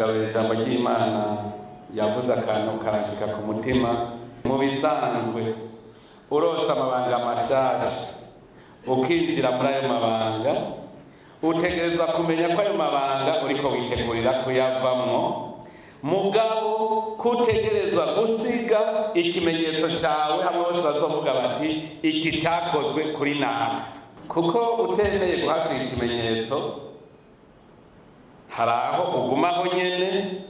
akarorero ijambo ry'Imana yavuze akantu karashika ku mutima. Mu bisanzwe uronse amabanga mashasha ukinjira muri ayo mabanga utegereza kumenya ko ayo mabanga uriko witegurira kuyavamwo, mugabo kutegerezwa gusiga ikimenyetso cawe hamwe bose bazovuga bati iki cyakozwe kuri naka. Kuko utemeye guhasiga ikimenyetso hari aho ugumaho nyene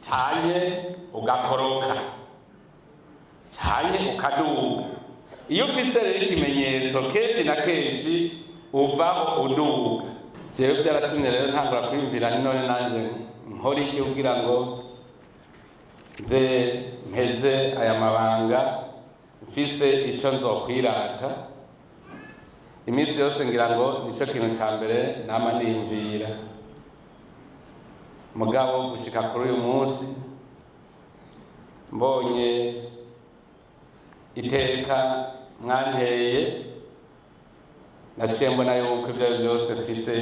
canke ugakoroka canke ukaduga. Iyo ufise rero ikimenyetso kenshi na kenshi uvaho uduga. Jewe byaratumye rero ntangura kwiyumvira none nanje nkora iki kugira ngo nze mpeze aya mabanga mfise ico nzokwirata. Iminsi yose ngira ngo nico kintu ca mbere nama niyumvira, mugabo gushika kuri uyu munsi mbonye iteka mwanteye naciye mbona yuko ibyo byose mfise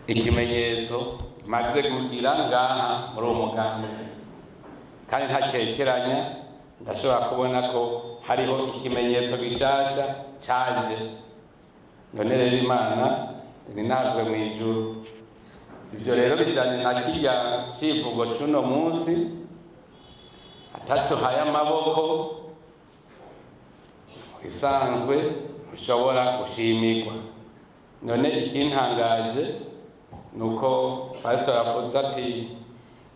ikimenyetso maze kugira ngaha muri uwo mugambi, kandi ntakekeranya ndashobora kubona ko hariho ikimenyetso gishasha caje. None rero Imana irinazwe mu ijuru. Ibyo rero bijanye na kirya civugo c'uno munsi, ataco haya amaboko isanzwe ushobora gushimirwa. None ikintangaje nuko pastor avuze ati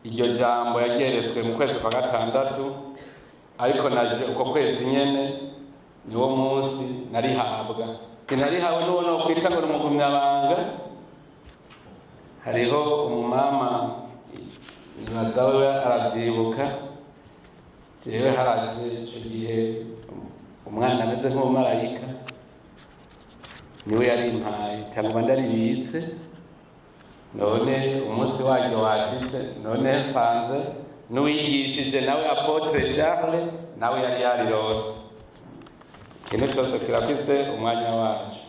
iryo jambo yageretswe mu kwezi kwa gatandatu, ariko naje uko kwezi nyene niwo munsi narihabwa. Sinarihawe n'uwo no kwita ngo umugumyabanga. Hariho umumama nibazawe aravyibuka, jewe haraje ico gihe umwana ameze nk'umumarayika niwe yarimpaye cyangwa ndaribitse. None umunsi waryo washitse, none nsanze n'uwigishije nawe Apotre Charles nawe yari yarirose. Ikintu cyose kirafise umwanya wacu.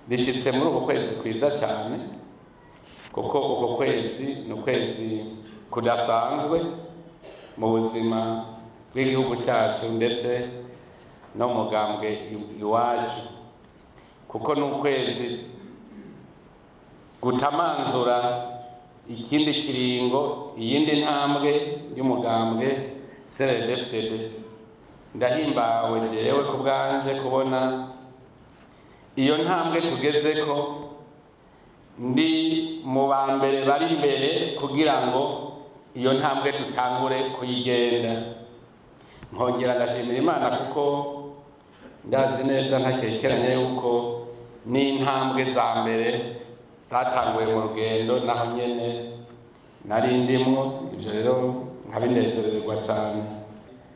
Bishitse muri uko kwezi kwiza cyane, kuko uko kwezi ni ukwezi kudasanzwe mu buzima bw'igihugu cyacu ndetse no mugambwe iwacu, kuko ni ukwezi gutamanzura ikindi kiringo, iyindi ntambwe y'umugambwe CNDD-FDD. Ndahimbawe jewe ku bwanje kubona iyo ntambwe tugezeko, ndi mu ba mbere bari imbere kugira ngo iyo ntambwe tutangure kuyigenda. Nkongera ndashimira Imana kuko ndazi neza ntakekeranya yuko n'intambwe za mbere zatanguye mu rugendo naho nyene nari ndimwo. Ivyo rero nkabinezererwa cyane.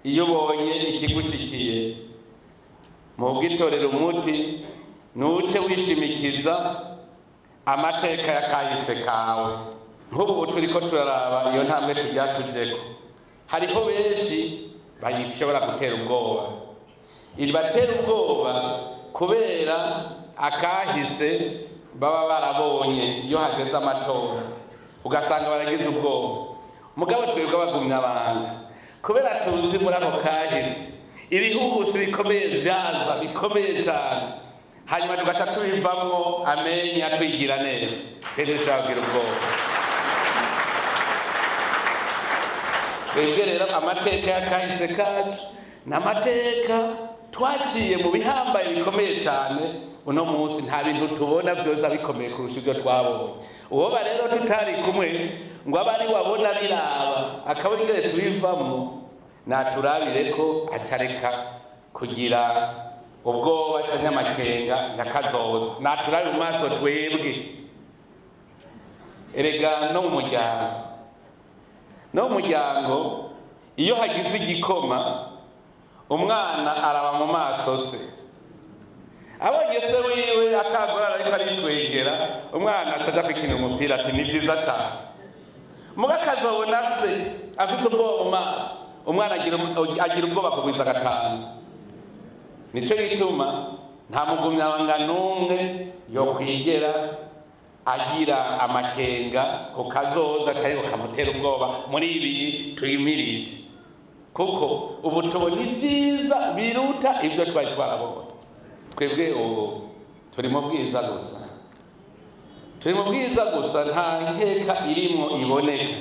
Iyo ubonye ikigushikiye mu bwitorero umuti nuce wishimikiza amateka ya kahise kawe. Nk'ubu turiko turaraba iyo ntambwe turyatujeko, hariho benshi bayishobora gutera ubwoba. Iribatera ubwoba kubera akahise baba barabonye iyo hageze amatora, ugasanga baragize ubwoba. Mugabo twebwe abagumyabanga, kubera tuzi muri ako kahise ibihuhusi bikomeye vyaza bikomeye cyane, hanyuma tugaca tubivamwo amenya twigira neza, turishagira ubwoba. Twebwe rero amateka y'akahise kacu n'amateka twaciye mu bihambaye bikomeye cyane. Uno munsi nta bintu tubona vyoza bikomeye kurusha ibyo twabonye. Uwo rero tutari kumwe ngo abari wabona biraba akabona ingene tubivamwo, naturabire ko acareka kugira ubwoba canke amakenga yakazoza. Naturabe mu maso twebwe. Erega no mu muryango iyo hagize igikoma umwana araba mu maso se. Abonye se wiwe atagora ariko aritwegera, umwana acaja kwikina umupira ati ni vyiza cyane. Mugakazobona se afise ubwoba mu maso, umwana agira ubwoba kugwiza gatanu. Nico gituma nta mugumyabanga n'umwe yo kwigera agira amakenga ku kazoza cyangwa kamutera ubwoba muri ibi tuyimirije, kuko ubu tubona ibyiza biruta ibyo twari twarabonye. Twebwe ubu turi mu bwiza gusa, turi mu bwiza gusa, nta nkeka irimo iboneka,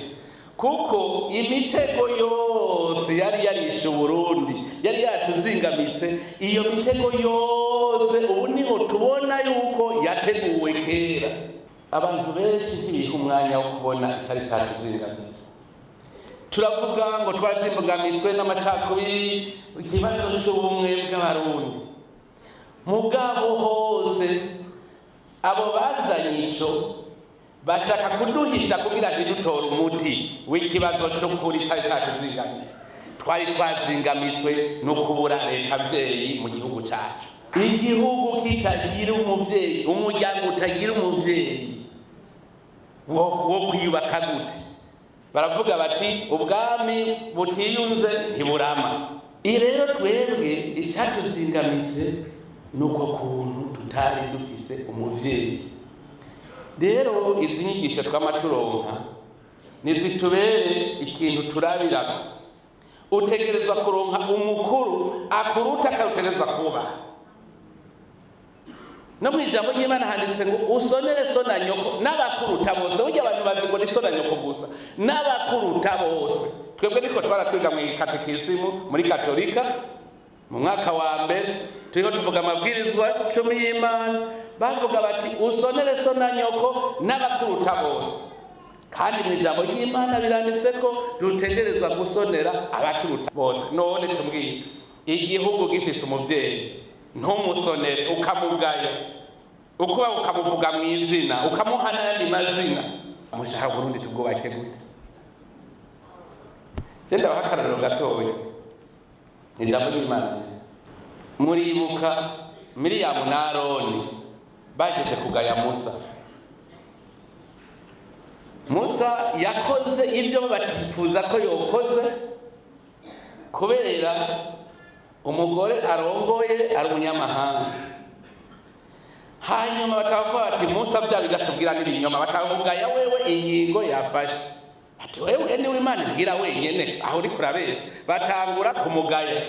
kuko imitego yose yari yarishe Burundi, yari yatuzingamitse, iyo mitego yose ubu niho tubona yuko yateguwe kera. Abantu benshi ntibiha umwanya wo kubona icyari cyatuzingamitse. Turavuga ngo twazimbgamitswe n'amacakubiri, ikibazo cy'ubumwe bw'Abarundi. Mugabo hose abo bazanye ico bashaka kuduhisha kugira ntidutora umuti w'ikibazo cy'ukuri cyari cyatuzingamitse. Twari twazingamitswe no kubura leta mvyeyi mu gihugu cyacu. Igihugu kitagira umuvyeyi, umuryango utagira umuvyeyi wo kwiyubaka gute? Baravuga bati ubwami butiyunze ntiburama. Rero twebwe icyatuzingamitse nuko kuntu tutari dufise umuvyeyi. Rero izi nyigisho twamaturonka nizitubere ikintu turabirako. Utegerezwa kuronka umukuru akuruta akarutegerezwa kuba. No mu ijambo ry'Imana handitse ngo usonere so na nyoko n'abakuruta bose. Burya abantu bazi ngo ni so na nyoko gusa, n'abakuruta bose. Twebwe niko twaratwiga mu katekisimu muri Katolika mu mwaka wa mbere, turiko tuvuga amabwirizwa 10 y'Imana, bavuga bati usonere so na nyoko n'abakuruta bose. Kandi mu ijambo ry'Imana biranditse ko dutegerezwa gusonera abaturuta bose. None tumbwiye, igihugu gifise umuvyeyi ntumusonere ukamugaya, ukuba ukamuvuga mu izina, ukamuha n'ayandi mazina, mushaka Burundi tubwubake gute? Genda bahakarariro gatoya ijambo ry'Imana. Muribuka Miriyamu na Aroni bajeje kugaya Musa. Musa yakoze ibyo batifuza ko yokoze, kubera umugore arongoye ari umunyamahanga. Hanyuma batavuga bati Musa bya bigatubwira n'ibinyoma, batavuga ya wewe ingingo yafashe, ati wewe ni Imana ibwira wenyene aho uri kurabesha. Batangura kumugaya,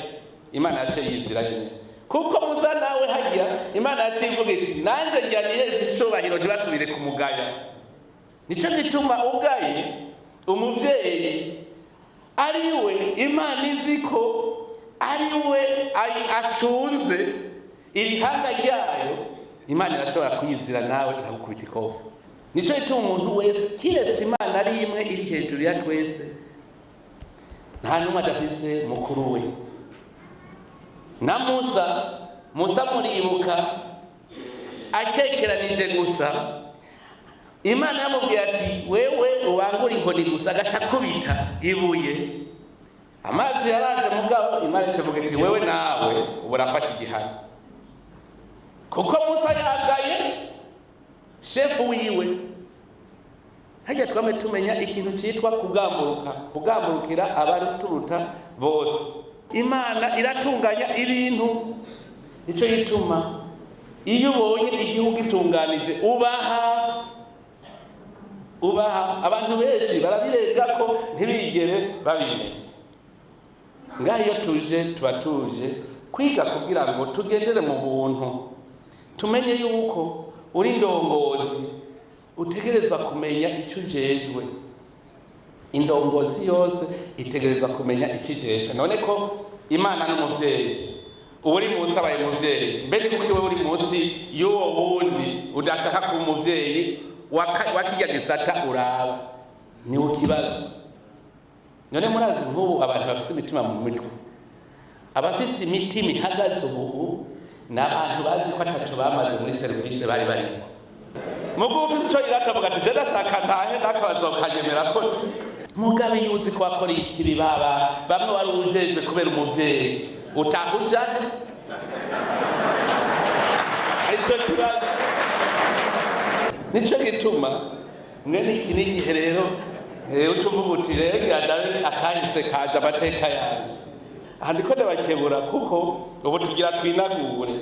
Imana yace yizira nyene, kuko Musa nawe hajya Imana yace ivuga iti nanje njyaniye icubahiro ntibasubire kumugaya. Nico gituma ugaye umuvyeyi ariwe Imana iziko ariwe acunze irihanga ryayo, Imana irashobora kwizira nawe ikagukubita ikofu. Nico gituma umuntu wese kiretse Imana ari imwe iri hejuru ya twese, nta numwe adafise mukuru we. Na Musa muribuka akekeranije gusa, Imana yamubwiye ati wewe ubangura inkoni gusa, agaca kubita ibuye, amazi yaraje mugabo. Imana ivuga iti wewe nawe uburafashe igihano, kuko Musa yagaye shefu wiwe. Hajya twame tumenya ikintu cyitwa kugamburukira abaruturuta bose. Imana iratunganya ibintu, nico yituma iyo ubonye igihugu gitunganije ubaha. Abantu benshi barabirega ko ntibigere babimenya. Ngaho iyo tuje tuba tuje kwiga kugira ngo tugendere mu buntu, tumenye yuko uri ndongozi utegerezwa kumenya icyo ujejwe. Indongozi yose itegerezwa kumenya icyo ijejwe. None ko Imana n'umuvyeyi, uri munsi abaye umuvyeyi, mbere kuko wewe uri munsi y'uwo wundi udashaka kuba umuvyeyi wakijya gisata uraba, ni ukibazo. None murazi nk'ubu abantu bafise imitima mu mitwe, abafise imitima ihagaze ubu n'abantu bazi ko atatu bamaze muri serivisi bari barimo. Mugo ufite ico iratavuga ati je ndashaka ntahe nakabazo kanyemera ko mugabe yuzi ko akora ikiri bamwe wari ujejwe kubera umuvyeyi utahujane. Ariko kibazo nico gituma mwene iki n'igihe rero utuvuga uti rega ndabe akahise kaje amateka yaje. Aha ndiko ndabakebura kuko ubu tugira twinagure.